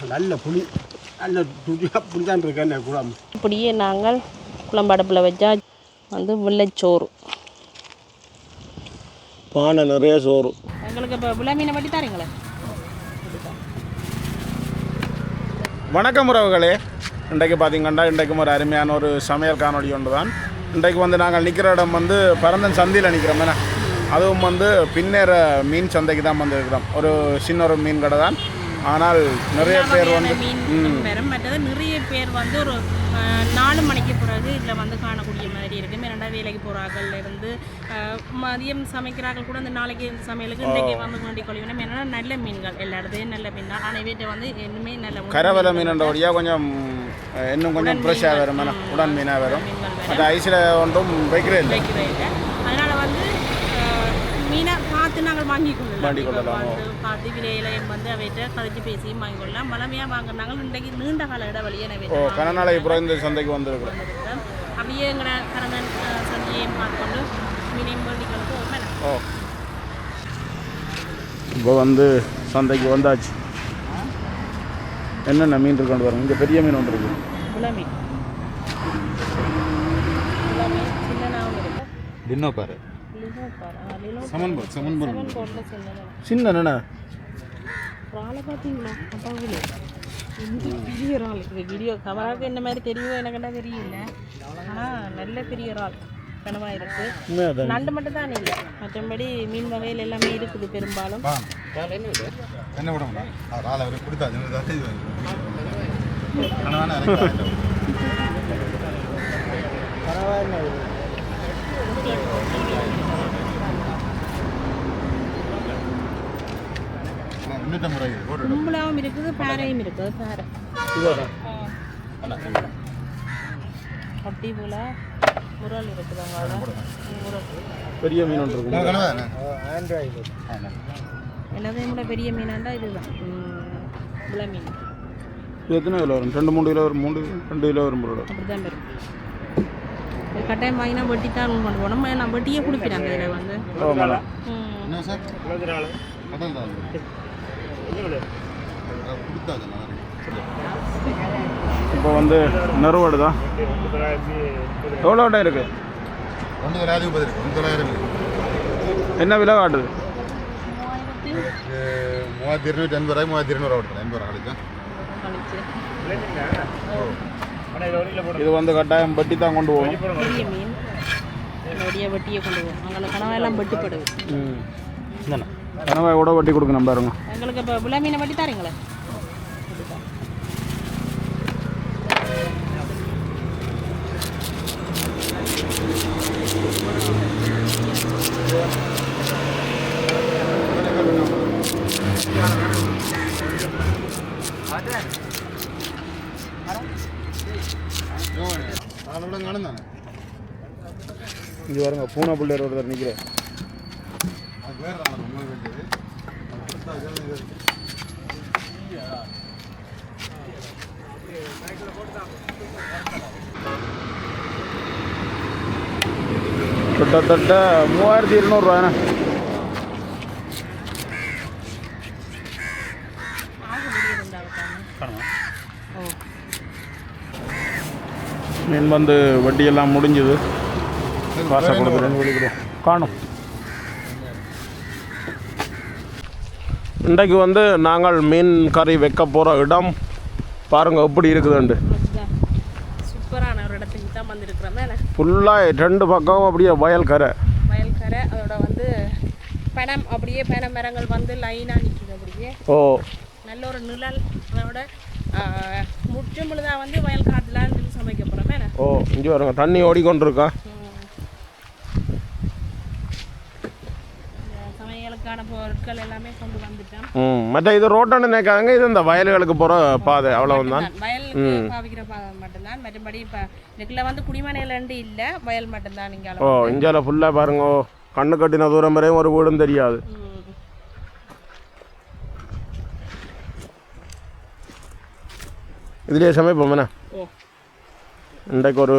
நல்ல புளி நல்ல ருசியாக புளிதான் இருக்கு அந்த குழம்பு. இப்படியே நாங்கள் குழம்பு அடுப்பில் வச்சா வந்து வெள்ளைச்சோறு, பானை நிறைய சோறு. எங்களுக்கு இப்போ விலை மீனை வட்டி தாரீங்களே. வணக்கம் உறவுகளே, இன்றைக்கு பார்த்தீங்கன்னா இன்றைக்கும் ஒரு அருமையான ஒரு சமையல் காணொலி ஒன்று தான். இன்றைக்கு வந்து நாங்கள் நிற்கிற இடம் வந்து பரந்தன் சந்தையில் நிற்கிறோம். ஏன்னா அதுவும் வந்து பின்னேற மீன் சந்தைக்கு தான் வந்து இருக்கிறோம். ஒரு சின்ன ஒரு மீன் கடை தான். ஆனால் நிறைய பேர் வந்து மற்றது நிறைய பேர் வந்து ஒரு 4 மணிக்கு பிறகு இதில் வந்து காணக்கூடிய மாதிரி இருக்குது. ரெண்டாவது வேலைக்கு போகிறார்கள் இருந்து மதியம் சமைக்கிறார்கள் கூட அந்த நாளைக்கு சமையலுக்கு இன்றைக்கு வந்து வேண்டி கொள்ளிவிடும். ஏன்னா நல்ல மீன்கள் எல்லா இடத்துலையும் நல்ல மீன் தான். ஆனால் வீட்டை வந்து இன்னுமே நல்ல கரவலை மீன்ன்றபடியாக கொஞ்சம் இன்னும் கொஞ்சம் ஃப்ரெஷ்ஷாக வரும், உடன் மீனாக வரும். அந்த ஐஸில் ஒன்றும் வைக்கிறே இல்லை. அதனால் வந்து மீனை பார்த்து நாங்கள் வாங்கி கொள்ளலாம். பார்த்து விலையிலையும் வந்து அவைகிட்ட கதைச்சு பேசியும் வாங்கி கொள்ளலாம். மலமையாக வாங்கினாங்க. இன்றைக்கு நீண்ட கால இடைவெளியை கனநாளை அப்புறம் இந்த சந்தைக்கு வந்துருக்கிறோம். அப்படியே எங்களை கரங்கன் சந்தையையும் பார்த்துக்கொண்டு மீனையும் வேண்டிக்கொண்டு இப்போ வந்து சந்தைக்கு வந்தாச்சு. என்னென்ன மீன் இருக்கான்னு பாருங்க. இங்கே பெரிய மீன் ஒன்று இருக்குது. மீன் தின்னோ பாரு சின்ன பார்த்தீங்களா பெரிய இறால். வீடியோ கவராக என்ன மாதிரி தெரியும் எனக்குன்னா தெரியல. ஆனால் நல்ல பெரிய இறால் கனவாக இருக்குது. நண்டு மட்டும் தான் இல்லை, மற்றபடி மீன் வகையில் எல்லாமே இருக்குது. பெரும்பாலும் கும்பலாவும் இருக்குது, பாறையும் இருக்குது. பாறை அப்படி போல முரல் இருக்குதுங்க. பெரிய மீன் ஒன்று இருக்குது. எல்லாத்தையும் கூட பெரிய மீனாண்டா இதுதான் முளை மீன். எத்தனை கிலோ வரும்? 2-3 கிலோ வரும். 2 கிலோ வரும். அப்படி தான் வரும். கட்டாயம் வாங்கினா வெட்டி தான் கொண்டு போனோம். நான் வெட்டியே குடிக்கிறாங்க இதில் வந்து. இப்போ வந்து நறுவடு தான். எவ்வளோ வட்டை இருக்கு? என்ன விலை காட்டுது? 3280 3280 இது வந்து கட்டாயம் வட்டி தான் கொண்டு போகும். பெரிய மீன் வெட்டியை கொண்டு போகும். அங்கே கனவாயெல்லாம் வெட்டிப்படுது. கனவாய் கூட வட்டி கொடுக்கணும் பாருங்க. எங்களுக்கு இப்போ விலை மீனை வட்டி தாரீங்களே. இங்கே பாருங்க, பூனை பிள்ளையர் ஒருத்தர் நிற்கிறேன். கிட்டத்தட்ட 3200 ரூபாய்ண்ணா. மீன் வந்து வட்டியெல்லாம் முடிஞ்சுது. காசை கொடுக்குறேன்னு வெளிக்கிடுவோம். காணும். இன்றைக்கு வந்து நாங்கள் மீன் கறி வைக்க போகிற இடம் பாருங்கள் எப்படி இருக்குதுண்டு. சூப்பரான ஒரு இடத்துக்கு தான் வந்துருக்குறோம். ஃபுல்லாக 2 பக்கம் அப்படியே வயல்கரை. அதோட வந்து பனம் அப்படியே பனை மரங்கள் வந்து லைனாக நிற்குது. அப்படியே நல்ல ஒரு நிழல். அதோட முற்றும் பொழுதாக வந்து வயல் காட்டுலாம் சமைக்க போகிறோம். இங்கே வருங்க, தண்ணி ஓடிக்கொண்டிருக்கா. சமையலுக்கான பொருட்கள் எல்லாமே கொண்டு வந்துட்டோம். மற்ற இது ரோட்டான்னு நினைக்காங்க. இது இந்த வயல்களுக்கு போகிற பாதை அவ்வளவுதான். வயலுக்கு பாவிக்கிற பாதை மட்டும்தான். மற்றபடி இப்போ இதுக்குள்ள வந்து குடிமனையிலேருந்து இல்லை, வயல் மட்டும்தான். இங்கே இந்தியாவில் ஃபுல்லாக பாருங்க, கண்ணு கட்டின தூரம் வரையும் ஒரு வீடும் தெரியாது. இதுலேயே சமைப்போம்ண்ணா. இன்றைக்கு ஒரு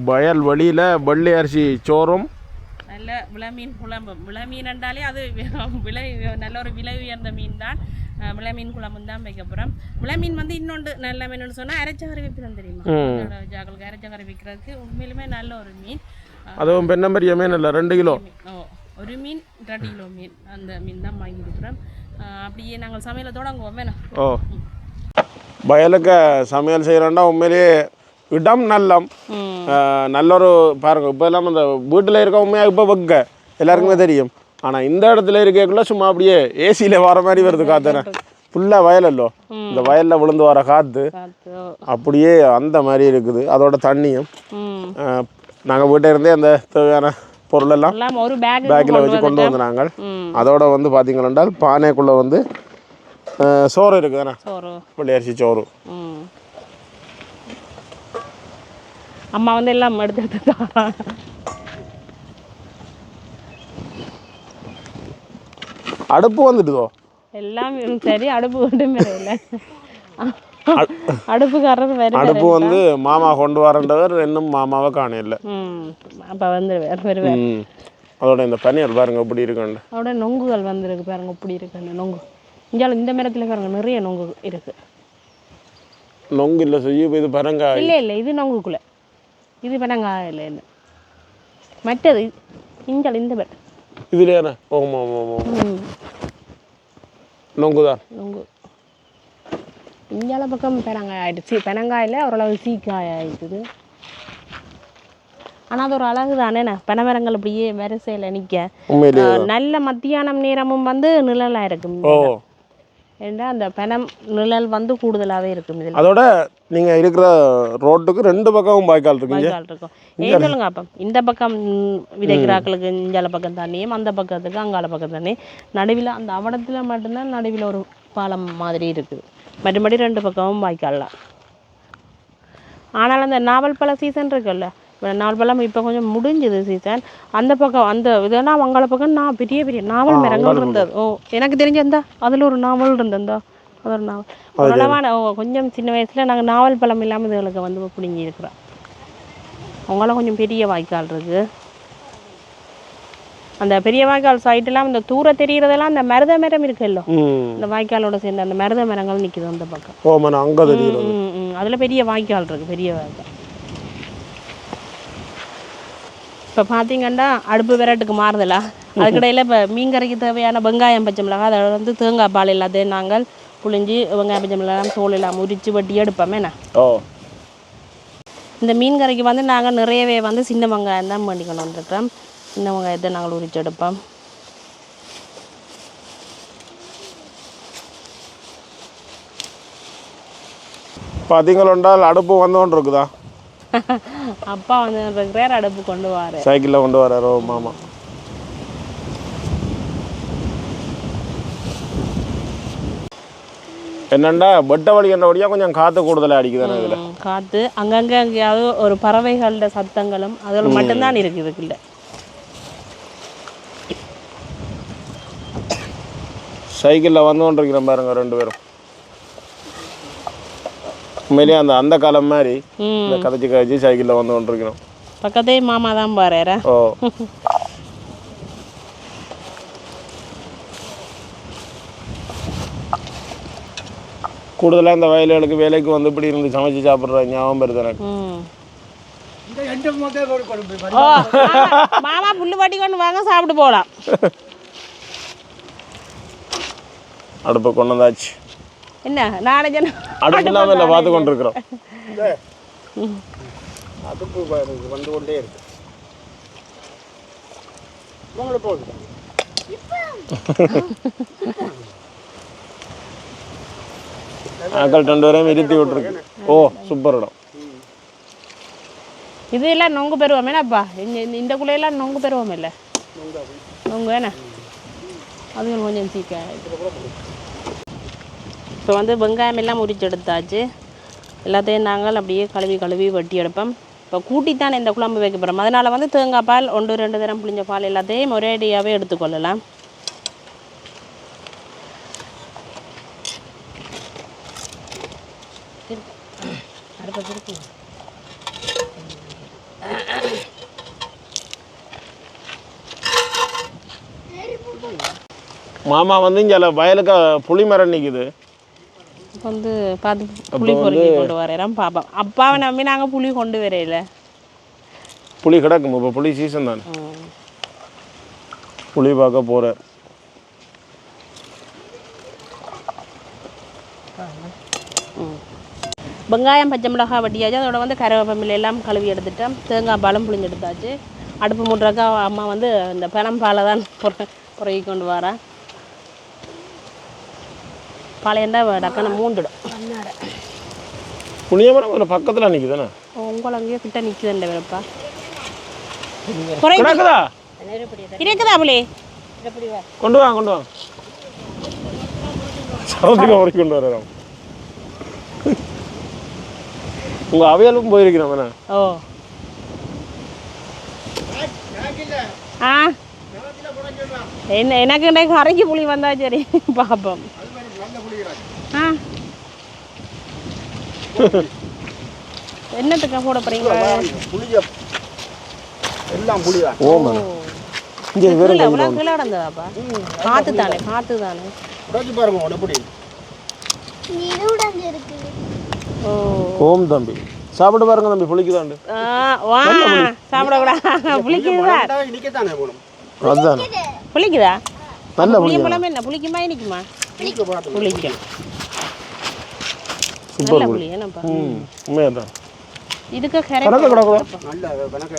வயல் வழியில் வெள்ளை அரிசி சோறும் நல்ல விளமீன் குழம்பு. விளமீன் என்றாலே அது விலை நல்ல ஒரு விலை உயர்ந்த மீன் தான். விளமீன் குழம்பு தான் வைக்க போகிறோம். விளமீன் வந்து இன்னொன்று நல்ல மீன் சொன்னால் அரைச்சகரை வைப்பிடும் தெரியுமா? ஜாக்களுக்கு அரைச்சகரை வைக்கிறதுக்கு உண்மையிலுமே நல்ல ஒரு மீன். அதுவும் பெண்ணம்பரிய மீன் இல்லை 2 கிலோ. ஒரு மீன் 2 கிலோ மீன். அந்த மீன் தான் வாங்கி கொடுக்குறோம். அப்படியே நாங்கள் சமையலை தொடங்குவோம் வேணும். வயலுக்கு சமையல் செய்கிறோன்னா உண்மையிலேயே இடம் நல்லம். நல்ல ஒரு பாருங்க, இப்போ எல்லாம் அந்த வீட்டில் இருக்க உண்மையாக இப்போ வைக்க எல்லாருக்குமே தெரியும். ஆனால் இந்த இடத்துல இருக்கக்குள்ள சும்மா அப்படியே ஏசியில் வர மாதிரி வருது காத்துறேன். ஃபுல்லாக வயலல்லோ, இந்த வயலில் விழுந்து வர காற்று அப்படியே அந்த மாதிரி இருக்குது. அதோட தண்ணியும் நாங்கள் வீட்டை இருந்தே அந்த தேவையான பொருளெல்லாம் ஒரு பேக்கில் வச்சு கொண்டு வந்து நாங்கள். அதோட வந்து பார்த்தீங்கன்னா பானைக்குள்ளே வந்து சோறு இருக்குதுண்ணா, வெள்ளை அரிசி சோறு. அம்மா வந்து எல்லாம் எடுத்து அடுப்பு வந்துடுதோ எல்லாம் சரி. அடுப்பு கொண்டு இல்லை, அடுப்புக்காரர் வேறு. அடுப்பு வந்து மாமா கொண்டு வரன்றவர் இன்னும் மாமாவை காணையில்லை. அப்போ வந்து வேறு. அதோட இந்த பனியல் பாருங்க எப்படி இருக்குன்னு. அதோட நொங்குகள் வந்துருக்கு பாருங்க எப்படி இருக்குன்னு. நொங்கு இங்கே இந்த மரத்தில் பாருங்க நிறைய நொங்கு இருக்கு. நொங்கு இல்லை செய்ய இது பரங்காய். இல்லை இது நொங்குக்குள்ள, இது பனங்காய் இல்லை. என்ன மற்றது இஞ்சால் இந்த பேர் இதுல என்ன? ஓமா ஓமா நொங்குதான். நொங்கு இஞ்சால பக்கம் பெனங்காய் ஆயிடுச்சு. பெனங்காயில் ஓரளவு சீக்காய் ஆயிடுது. ஆனால் அது ஒரு அழகு தானே. பனைமரங்கள் அப்படியே வரிசையில் நிற்க நல்ல மத்தியானம் நேரமும் வந்து நிழலாக இருக்கும். ஏன்னா அந்த பனம் நிழல் வந்து கூடுதலாகவே இருக்கும். இதில் அதோட நீங்கள் இருக்கிற ரோட்டுக்கு 2 பக்கமும் வாய்க்கால் இருக்கும். ஏன் சொல்லுங்க அப்போ இந்த பக்கம் விதைக்கிறாக்களுக்கு இஞ்சால பக்கம் தண்ணியும், அந்த பக்கத்துக்கு அங்கால பக்கம் தண்ணி. நடுவில் அந்த அவடத்தில் மட்டும்தான் நடுவில் ஒரு பாலம் மாதிரி இருக்குது. மறுபடி 2 பக்கமும் வாய்க்கால்லாம். ஆனால் அந்த நாவல் பழ சீசன் இருக்குல்ல, நாவல் பழம் இப்போ கொஞ்சம் முடிஞ்சுது சீசன். அந்த பக்கம் அந்த இதெல்லாம் அங்கால பக்கம் நான் பெரிய பெரிய நாவல் மரங்கள் இருந்தது. எனக்கு தெரிஞ்ச அதில் ஒரு நாவல் இருந்ததா, அது ஒரு நாவல் ஓரளவான. கொஞ்சம் சின்ன வயசில் நாங்கள் நாவல் பழம் இல்லாமல் இதுகளுக்கு வந்து பிடுங்கி இருக்கிறோம். அவங்களாம் கொஞ்சம் பெரிய வாய்க்கால் இருக்குது. அந்த பெரிய வாய்க்கால் சைட்டெல்லாம் இந்த தூர தெரிகிறதெல்லாம் அந்த மருத மரம் இருக்குல்ல, இந்த வாய்க்காலோட சேர்ந்து அந்த மருத மரங்கள் நிற்குது அந்த பக்கம். அதில் பெரிய வாய்க்கால் இருக்குது, பெரிய வாய்க்கால். இப்போ பார்த்தீங்கன்னா அடுப்பு விரட்டுக்கு மாறுதலா. அதுக்கிடையில் இப்போ மீன் கறிக்கு தேவையான வெங்காயம் பச்சை மிளகாய், அதை வந்து தேங்காய் பால் எல்லாத்தையும் நாங்கள் புழிஞ்சு வெங்காயம் பச்சை மிளகாய் தோல் எல்லாம் உரித்து வட்டி எடுப்போமே. இந்த மீன் கறிக்கு வந்து நாங்கள் நிறையவே வந்து சின்ன வெங்காயம் தான் பண்ணிக்கணும் வந்துருக்கோம். சின்ன வெங்காயத்தை நாங்கள் உரித்து எடுப்போம். பார்த்தீங்களா அடுப்பு வந்து கொண்டு இருக்குதா. அப்பா வந்து இருக்கிறார், அடுப்பு கொண்டு வர சைக்கிளில் கொண்டு வராரோ மாமா. என்னண்டா வெட்ட வலிக்கின்றபடியாக கொஞ்சம் காற்று கூடுதலாக அடிக்குதானே. இதில் காற்று அங்கங்கே எங்கேயாவது ஒரு பறவைகளோட சத்தங்களும் அதில் மட்டும்தான் இருக்குது. இதுக்குள்ள சைக்கிளில் வந்து கொண்டிருக்கிறோம் பாருங்க 2 பேரும். உண்மையிலேயே அந்த காலம் மாதிரி இந்த கதைச்சி சைக்கிளில் வந்து கொண்டிருக்கிறோம். பக்கத்தே மாமா தான் பாரு. கூடுதலாக இந்த வயல்களுக்கு வேலைக்கு வந்து இப்படி இருந்து சமைச்சு சாப்பிட்ற ஞாபகம் வருது எனக்கு. மாமா புல்லு வாட்டி கொண்டு வாங்க, சாப்பிட்டு போகலாம். அடுப்பு கொண்டு வந்தாச்சு. என்ன நாளைக்கு அடுப்பு இல்லாமல் இல்லை பார்த்து கொண்டு இருக்கிறோம். அடுப்பு வந்து கொண்டே இருக்கு. போகுது ஆக்கள் 2 பேரையும் இருத்தி விட்டுருக்கு. சூப்பர் இடம். இதெல்லாம் நொங்கு பெறுவோமேனாப்பா. இந்த குள்ளையெல்லாம் நொங்கு பெறுவோம் இல்லை, நொங்கு வேணா அது கொஞ்சம் சீக்கிரம். இப்போ வந்து வெங்காயம் எல்லாம் உரிச்சு எடுத்தாச்சு. எல்லாத்தையும் நாங்கள் அப்படியே கழுவி வெட்டி எடுப்போம். இப்போ கூட்டித்தான் இந்த குழம்பு வைக்க போகிறோம். அதனால் வந்து தேங்காய் பால் 1-2 தரம் புளிஞ்ச பால் எல்லாத்தையும் ஒரேடியாகவே எடுத்துக்கொள்ளலாம். மாமா வந்து இங்கே வயலுக்கு புளி மரம் நிற்குது. வந்து பார்த்து புளி பொறுக்கி கொண்டு வரேன் பாப்பா. அப்பாவை நம்பி நாங்கள் புளி கொண்டு வரையில. புளி கிடக்கும் இப்போ, புளி சீசன் தானே. புளி பார்க்க போகிறேன். வெங்காயம் பச்சை மிளகாய் வட்டியாச்சு. அதோட வந்து கருவேப்பிலை எல்லாம் கழுவி எடுத்துட்டோம். தேங்காய் பாலம் புளிஞ்சு எடுத்தாச்சு. அடுப்பு மூட்டுறக்கா அம்மா வந்து இந்த பனம்பாலை தான் புறகி கொண்டு வரேன். பாலையண்டா டக்குன்னு மூண்டுடும். புளியமரம் ஒரு பக்கத்தில் நிற்குதுண்ணே. உங்களை அங்கேயே கிட்ட நிற்குதுண்ட வேறப்பா. இருக்குதா இருக்குதா புளி? கொண்டு வாங்க கொண்டு வாங்க. சவுத்துக்கு உரைக்கு கொண்டு வரேன். உங்கள் அவையாலும் போயிருக்கிறோம் வேணா. ஓ ஆ என்ன எனக்கு இன்றைக்கு கரைக்கு புளி வந்தா சரி பார்ப்போம். ஆ என்னத்துக்கா போட போறீங்க? எல்லாம் புளிதான். ஓமா இங்கே வேறு எவ்வளோ கிலோ நடந்ததாப்பா? காற்று தானே காற்று தானே. உடைச்சு பாருங்க எப்படி. ஓ ஓம் தம்பி சாப்பிட்டு பாருங்க தம்பி, புளிக்குதாண்டு. வா சாப்பிடக்கூடாது. புளிக்குதா? இனிக்கத்தானே போகணும். அதுதானே புளிக்குதா? நல்ல புளி. பழம் என்ன புளிக்குமா இனிக்குமா? புளிக்கும். சூப்பர் புளி. புளி என்னப்பா? உண்மையாக தான். இதுக்கு கணக்கு கிடக்குதா?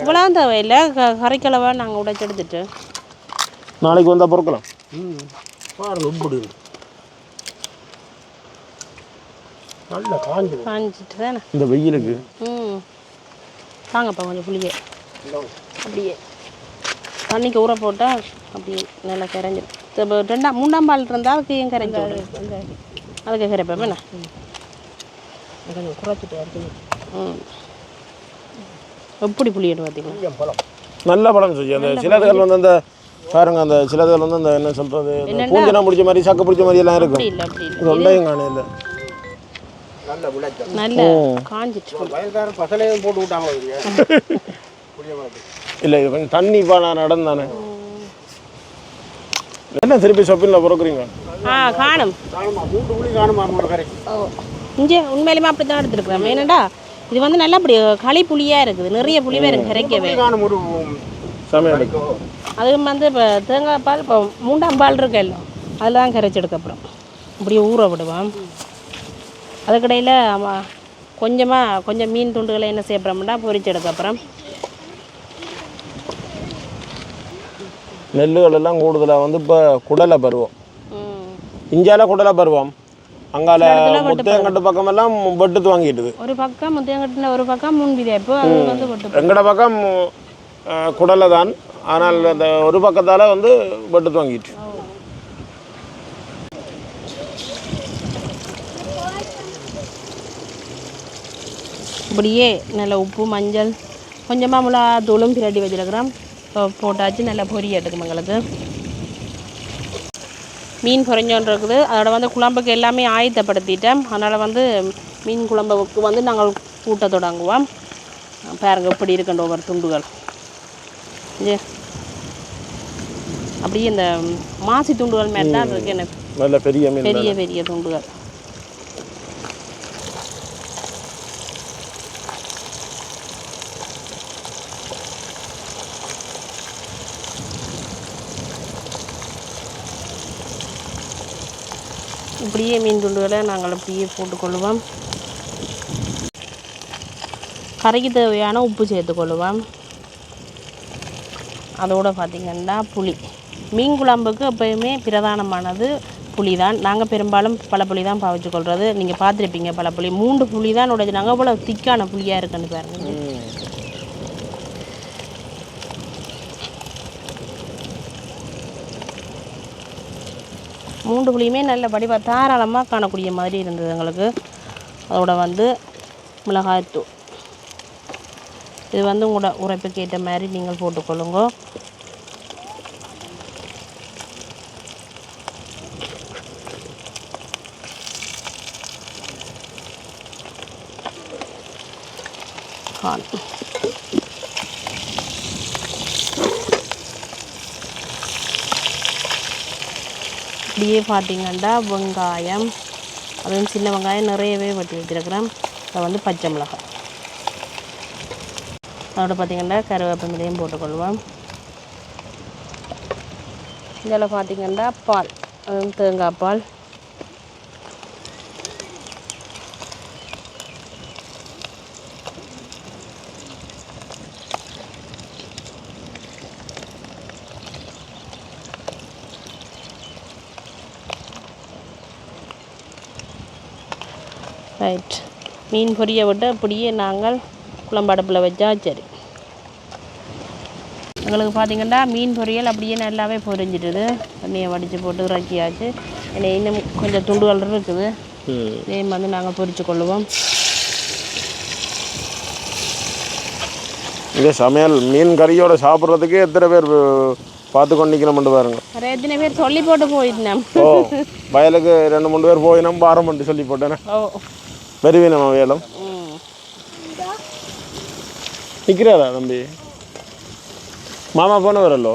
இவ்வளோ தேவையில்லை. கரைக்கலவா நாங்கள் உடைச்சு எடுத்துட்டு நாளைக்கு வந்தால் பொறுக்கலாம். பாருங்க உப்புடு நல்ல காஞ்சிட்டு தானே இந்த வெயிலுக்கு. தாங்கப்பா கொஞ்சம் புளியே அப்படியே தண்ணிக்கு ஊற போட்டால் அப்படியே நல்லா கரைஞ்சிடும். இப்போ மூணாம் பால் இருந்தால் அதுக்கு ஏன் கரைஞ்சி அதுக்கு கரைப்பேன் என்ன கொஞ்சம் குறைச்சிட்டு. எப்படி புளியிட்டு பார்த்தீங்கன்னா நல்ல பழம் சொல்லி அந்த சிலதுகள் வந்து அந்த பாருங்க, அந்த சிலதுகள் வந்து அந்த என்ன சொல்கிறது, பூஞ்சனா பிடிச்ச மாதிரி சக்க பிடிச்ச மாதிரி எல்லாம் இருக்கும். இல்லை அப்படி இல்லை, தொண்டையும் காண இல்லை. நல்ல விளைச்சல். நல்ல காஞ்சிட்டு வயல்காரன் பசலையும் போட்டு விட்டாங்க. இல்லை இது கொஞ்சம் தண்ணி பானா நடந்தானே. என்ன திருப்பி ஷாப்பிங்கில் பொறுக்குறீங்க? காணும் மூட்டு புளி காணுமா கரை. இங்கே உண்மையிலுமே அப்படி தான் எடுத்துருக்குறேன். ஏன்னாடா இது வந்து நல்லா அப்படி களி புளியாக இருக்குது. நிறைய புளிவே இருக்குது கரைக்கவே. காணும் ஒரு சமையல் அதுவும் வந்து இப்போ தேங்காய் பால் இப்போ மூண்டாம் பால் இருக்கல்ல அதில் தான் கரைச்சி எடுக்கப்புறம் அப்படியே ஊற விடுவோம். அதுக்கடையில் கொஞ்சம் மீன் துண்டுகளை என்ன செய்யப்படுறோம்னா பொரிச்சு எடுக்கப்புறம் நெல்லுகள் எல்லாம் கூடுதலாக வந்து இப்போ குடலை பருவம். இஞ்சால குடலை பருவம். அங்கால முத்தையங்கட்டு பக்கம் எல்லாம் வெட்டு வாங்கிட்டுது. ஒரு பக்கம் முத்தையங்கட்டுல ஒரு பக்கம் முன்விதைப்பு. அது வந்து வெட்டு எங்கட பக்கம் குடலை தான். ஆனால் அந்த ஒரு பக்கத்தால் வந்து வெட்டு வாங்கிட்டு. இப்படியே நல்ல உப்பு மஞ்சள் கொஞ்சமாக மிளகா தூளும் பிரட்டி வச்சுருக்கிறோம். போட்டாச்சு நல்லா பொரிய எடுக்கும் எங்களுக்கு. மீன் பொரிஞ்சோன்னு இருக்குது. அதோட வந்து குழம்புக்கு எல்லாமே ஆயத்தப்படுத்திட்டேன். அதனால் வந்து மீன் குழம்புக்கு வந்து நாங்கள் கூட்ட தொடங்குவோம். பாருங்க இப்படி இருக்கின்ற ஒவ்வொரு துண்டுகள். அப்படியே இந்த மாசி துண்டுகள் மாதிரி தான் இருக்கு. எனக்கு நல்ல பெரிய பெரிய பெரிய துண்டுகள். இப்படியே மீன் துண்டுகளை நாங்கள் அப்படியே போட்டுக்கொள்ளுவோம். கறிக்கு தேவையான உப்பு சேர்த்துக்கொள்ளுவோம். அதோடு பார்த்திங்கன்னா புளி. மீன் குழம்புக்கு எப்போயுமே பிரதானமானது புளி தான். நாங்கள் பெரும்பாலும் பழப்புளி தான் பாவிச்சுக்கொள்கிறது. நீங்கள் பார்த்துருப்பீங்க பழப்புளி 3 புளி தான் உடைச்சு. நாங்கள் இவ்வளோ திக்கான புளியாக இருக்குன்னு பாருங்க. மூன்று புளியுமே நல்ல படிவா தாராளமாக காணக்கூடிய மாதிரி இருந்தது எங்களுக்கு. அதோட வந்து மிளகாய்த்தூள் இது வந்து உங்களோட உரைப்புக்கு ஏற்ற மாதிரி நீங்கள் போட்டுக்கொள்ளுங்க. அப்படியே பார்த்தீங்கன்னா வெங்காயம், அதுவும் சின்ன வெங்காயம் நிறையவே வெட்டி வச்சுருக்கிறேன். அதை வந்து பச்சை மிளகாய், அதோட பார்த்திங்கன்னா கருவேப்பிலையும் போட்டுக்கொள்வோம். இதில் பார்த்திங்கன்னா பால், அதுவும் தேங்காய் பால். ரைட், மீன் பொரிய விட்டு அப்படியே நாங்கள் குழம்பு அடுப்பில் வச்சா சரி. எங்களுக்கு பார்த்திங்கன்னா மீன் பொரியல் அப்படியே நல்லாவே பொரிஞ்சிடுது. தண்ணியை வடித்து போட்டு இறக்கியாச்சு. இன்னும் கொஞ்சம் துண்டுகள் இருக்குது, இதையும் வந்து நாங்கள் பொரித்து கொள்ளுவோம். இதே சமையல் மீன் கறியோட சாப்பிட்றதுக்கு எத்தனை பேர் பார்த்து கொண்டிக்கணும்னு பாருங்க. எத்தனை பேர் சொல்லி போட்டு போயிட்டேன். ஓ, வயலுக்கு 2-3 பேர் போயினோம், பாரம் பண்ணி சொல்லி போட்டேனே. ஓ, வருவீனம்மா வேலும் நிற்கிறாரா தம்பி? மாமா போன வரலோ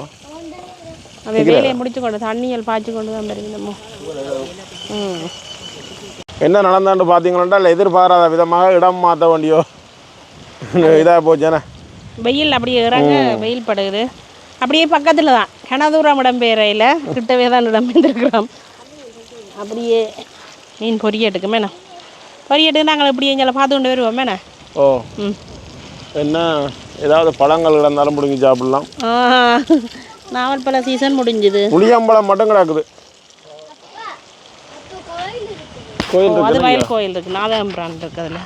அதை வேலையை முடிச்சு கொண்டு தண்ணியல் பாய்ச்சி கொண்டு தான் வருவீனம்மா. என்ன நடந்தான்னு பார்த்தீங்கன்னா எதிர்பாராத விதமாக இடம் மாற்ற வேண்டியோ இதாக போச்சேண்ணே. வெயில் அப்படியே இறங்க வெயில் படுகுது. அப்படியே பக்கத்தில் தான் கனதூரம் இடம்பெயரையில் கிட்டவே தான் இடம்பெயர்ந்துருக்குறோம். அப்படியே மீன் பொரியட்டுக்குமேண்ணா, பொரியட்டு நாங்கள் இப்படியே எங்களை பார்த்து கொண்டு வருவோமேண்ணா. ஓ, என்ன ஏதாவது பழங்கள் கிடந்தாலும் முடிஞ்சு சாப்பிடலாம். நாவல் பழ சீசன் முடிஞ்சுது. புளியம்பழம் மட்டும் கிடக்குது. கோயில் அது வயல் கோயில் இருக்குது, நாதகம்பிரான் இருக்குது. அதில்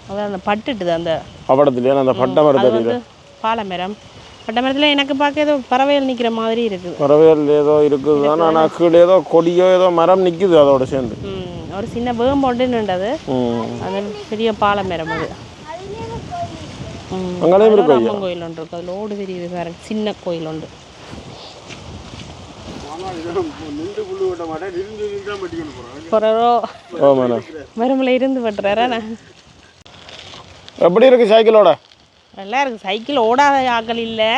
அதான் அந்த பட்டுட்டுது அந்த படத்துலையே அந்த பட்டை மரம் தெரியுது. பாலை மரம், பட்டை மரத்தில் எனக்கு பார்க்க ஏதோ பறவைகள் நிற்கிற மாதிரி இருக்குது. பறவைகள் ஏதோ இருக்குது தான், ஆனால் கீழே ஏதோ கொடியோ ஏதோ மரம் நிற்குது அதோட சேர்ந்து. ஒரு சின்ன வேம்போண்டு நின்றது, அது பெரிய பாலை மரம். அது அங்கேயும் இருக்கு அம்மன் கோயில் ஒன்று இருக்குது, அதில் ஓடு தெரியுது பாருங்க, சின்ன கோயில் ஒன்று. மரமில் இருந்து பட்டுறாரா? எப்படி இருக்கு சைக்கிளோட? நல்லா இருக்குது. சைக்கிள் ஓடாத ஆக்கள் இல்லை,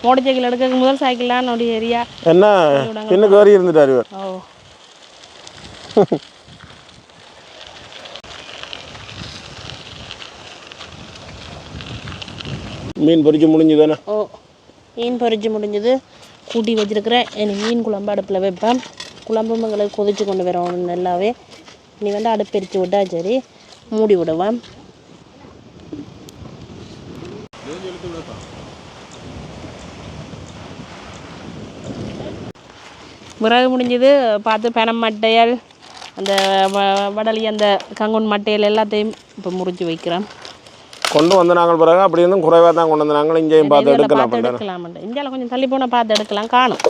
மோட்டர் சைக்கிள் எடுக்க முதல் சைக்கிளான ஒரு ஏரியா என்ன இன்னும் வேறு இருந்துட்டாரு. ஓ, மீன் பொரிச்சு முடிஞ்சுதானே? ஓ, மீன் பொரிச்சு முடிஞ்சது. கூட்டி வச்சுருக்கிறேன். எனக்கு மீன் குழம்பு அடுப்பில் வைப்பேன். குழம்பும் எங்களுக்கு கொதிச்சு கொண்டு வரணும் நல்லாவே. நீ வந்து அடுப்பு எரிச்சு விட்டா சரி, மூடி விடுவேன். விறகு முடிஞ்சது பார்த்து பெனம் மட்டையல், அந்த வடலி, அந்த கங்குன் மட்டையல் எல்லாத்தையும் இப்போ முறிச்சு வைக்கிறேன். கொண்டு வந்து நாங்கள் பிறகு அப்படி இருந்தும் குறைவாக தான் கொண்டு வந்து நாங்கள் இங்கேயும் பார்த்து எடுக்கலாம். இந்தியாவில் கொஞ்சம் தள்ளி போனால் பார்த்து எடுக்கலாம், காணும்.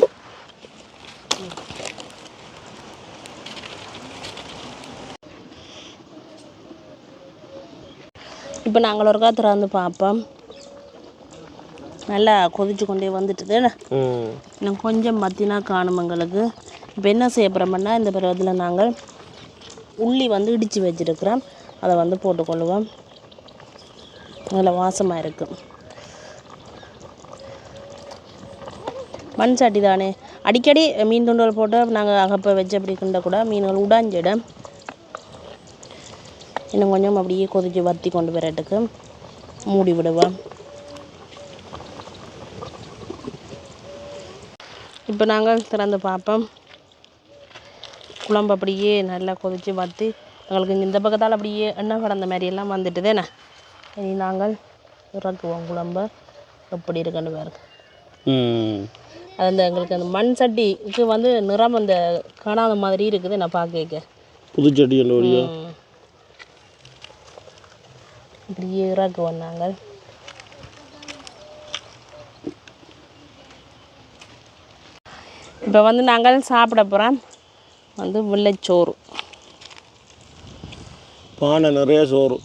இப்போ நாங்கள் ஒரு காத்திர வந்து பார்ப்போம். நல்லா கொதிச்சு கொண்டே வந்துட்டுது. இன்னும் கொஞ்சம் மத்தினா காணும் எங்களுக்கு. இப்போ என்ன செய்ய போகிறோம்னா, இந்த பருவத்தில் நாங்கள் உள்ளி வந்து இடித்து வச்சுருக்கிறோம், அதை வந்து போட்டுக்கொள்ளுவோம். அதில் வாசமாக இருக்கும். மண் சட்டி தானே, அடிக்கடி மீன் துண்டுகள் போட்டு நாங்கள் அகப்பை வச்சு அப்படி கிண்ட கூட மீன்கள் உடாஞ்சிடும். இன்னும் கொஞ்சம் அப்படியே கொதிச்சு வற்றி கொண்டு வரட்டுக்கு மூடி விடுவோம். இப்போ நாங்கள் திறந்து பார்ப்போம். குழம்பு அப்படியே நல்லா கொதித்து வற்றி எங்களுக்கு இந்த பக்கத்தால் அப்படியே எண்ணெய் கடந்த மாதிரியெல்லாம் வந்துட்டுதேண்ணே. இனி நாங்கள் இறக்குவோம் குழம்பு. எப்படி இருக்குன்னு பாருங்க. அது அந்த எங்களுக்கு அந்த மண் சட்டிக்கு வந்து நிறம் அந்த காணாத மாதிரி இருக்குது. நான் பார்க்க புதுச்சட்டி இப்படியே இறக்குவோம் நாங்கள். இப்போ வந்து நாங்கள் சாப்பிட போகிறோம் வந்து வெள்ளைச்சோறு. பானை நிறைய சோறு.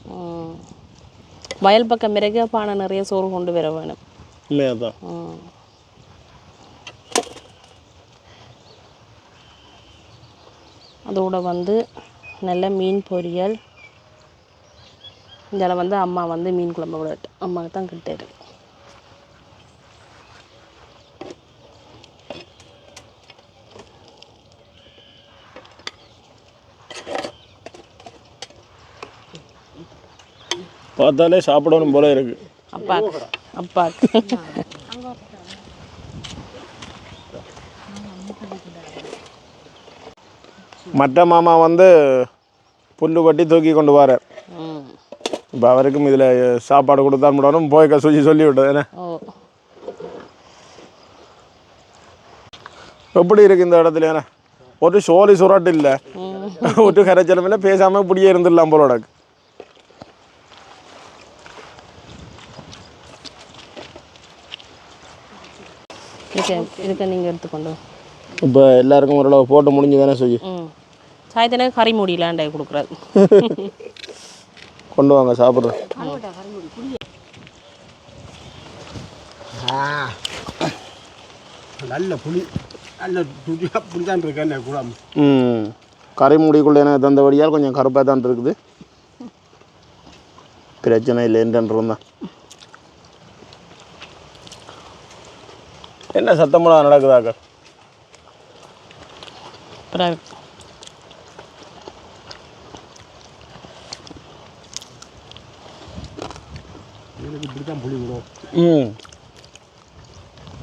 வயல் பக்கம் பிறகு பானை நிறைய சோறு கொண்டு வர வேணும். உண்மையாதான். அதோட வந்து நல்ல மீன் பொரியல். இதில் வந்து அம்மா வந்து மீன் குழம்பு விடட்டு, அம்மாவுக்கு தான் கிட்டாரு. பார்த்தாலே சாப்பிடணும் போல இருக்கு. அப்பா அப்பா மற்ற மாமா வந்து புல்லு கட்டி தூக்கி கொண்டு வரார். இப்போ அவருக்கும் இதில் சாப்பாடு கொடுத்தா முடியும் போய் சொல்லி விட்டது என்ன. எப்படி இருக்கு இந்த இடத்துல என்ன ஒரு சோழி சுராட்டு இல்லை, ஒரு கரைச்சலும் இல்லை, பேசாமல் இப்படியே இருந்துடலாம் போல உனக்கு. இதுக்கு நீங்கள் எடுத்துக்கொண்டு இப்போ எல்லாருக்கும் ஓரளவு போட்டு முடிஞ்சு தானே சொல்லி சாயத்தனே கறி முடியலாண்டே கொடுக்குறாரு. கொண்டு வாங்க சாப்பிட்றேன். நல்ல புளி, நல்ல ருசியாக புளி தான் இருக்கேன் கூட. கறி முடிக்குள்ளே எனக்கு தந்தபடியால் கொஞ்சம் கருப்பாக தான் இருக்குது. பிரச்சனை இல்லை என்றும் தான். என்ன சத்தமெல்லாம் நடக்குதாக்கா? எனக்கு இப்படி தான் புளி விடும்.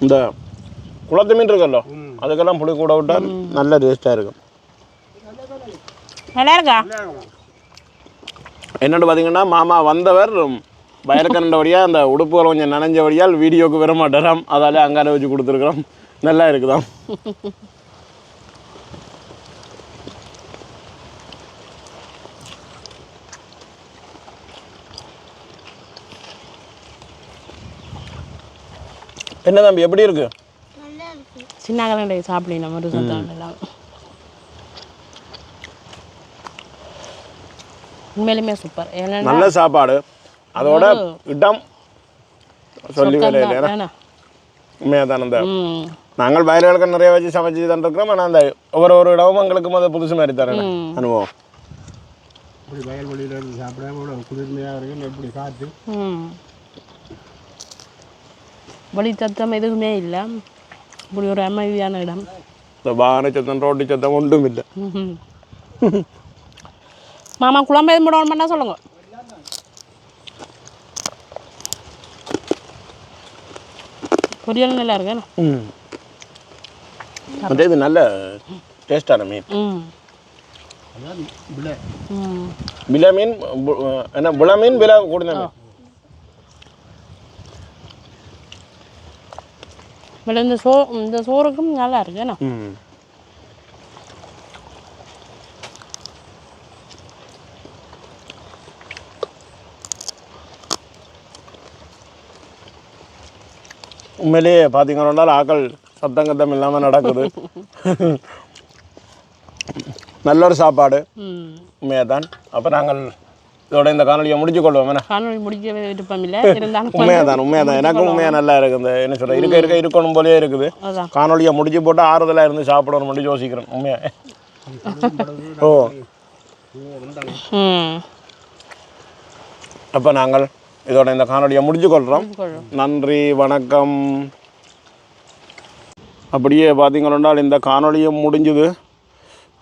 இந்த குளத்து மீன் இருக்குல்ல, அதுக்கெல்லாம் புளி கூட விட்டால் நல்ல டேஸ்ட்டாக இருக்கும். நல்லா இருக்கா? என்னென்னு பார்த்தீங்கன்னா மாமா வந்தவர் வயற்கண்டபடியாக அந்த உடுப்புகள் கொஞ்சம் நனைஞ்சபடியால் வீடியோவுக்கு வர மாட்டேறாம். அதால் அங்கார வச்சு கொடுத்துருக்குறோம். நல்லா இருக்குதாம். என்ன தம்பி எப்படி இருக்கு? சின்ன கலண்டை சாப்பிடலாம் ஒரு சத்தம். உண்மையிலுமே சூப்பர். நல்ல சாப்பாடு, அதோட இடம் சொல்லி வேலை இல்லை. உண்மையாக தான். அந்த நாங்கள் வயல்களுக்கு நிறைய வச்சு சமைச்சு தான் இருக்கிறோம். ஆனால் அந்த ஒவ்வொரு இடமும் எங்களுக்கு முதல் புதுசு மாதிரி தரேன் அனுபவம். இப்படி வயல் வழியில் சாப்பிடாம குளிர்மையாக இருக்கு. எப்படி காற்று வழி சத்தம் எதுவுமே இல்லை. இப்படி ஒரு அமைதியான இடம். இந்த வாகன சத்தம் ரோட்டு சத்தம் ஒன்றும் இல்லை. மாமா குழம்பு எதுவும் போடணும்னா சொல்லுங்க. பொரியல் நல்லா இருக்கு. இது நல்ல டேஸ்டான மீன். விலை மீன் என்ன விலை மீன் விலை கூடுதல் மீன். இந்த சோறுக்கும் நல்லா இருக்கு. உண்மையிலேயே பார்த்தீங்கன்னா ஆக்கள் சத்தம் கத்தம் இல்லாமல் நடக்குது. நல்ல ஒரு சாப்பாடு உண்மையாக தான். அப்போ நாங்கள் இதோட இந்த காணொலியை முடிச்சு கொள்வோம். காணொலி முடிக்க விருப்பம் இல்லை, உண்மையாக தான் எனக்கும் உண்மையாக நல்லா இருக்குது. இந்த என்ன சொல்கிறேன் இருக்க இருக்கணும் போலே இருக்குது. காணொலியை முடிச்சு போட்டு ஆறுதலாக இருந்து சாப்பிடணும் மட்டும் யோசிக்கிறேன் உண்மையாக. ஓ அப்போ நாங்கள் இதோட இந்த காணொலியை முடிச்சு கொள்கிறோம். நன்றி, வணக்கம். அப்படியே பார்த்தீங்கன்னா இந்த காணொலியும் முடிஞ்சுது.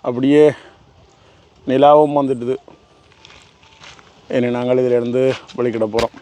அப்படியே நிலாவும் வந்துட்டுது. இனி நாங்கள் இதிலேருந்து வெளிக்கிட போகிறோம்.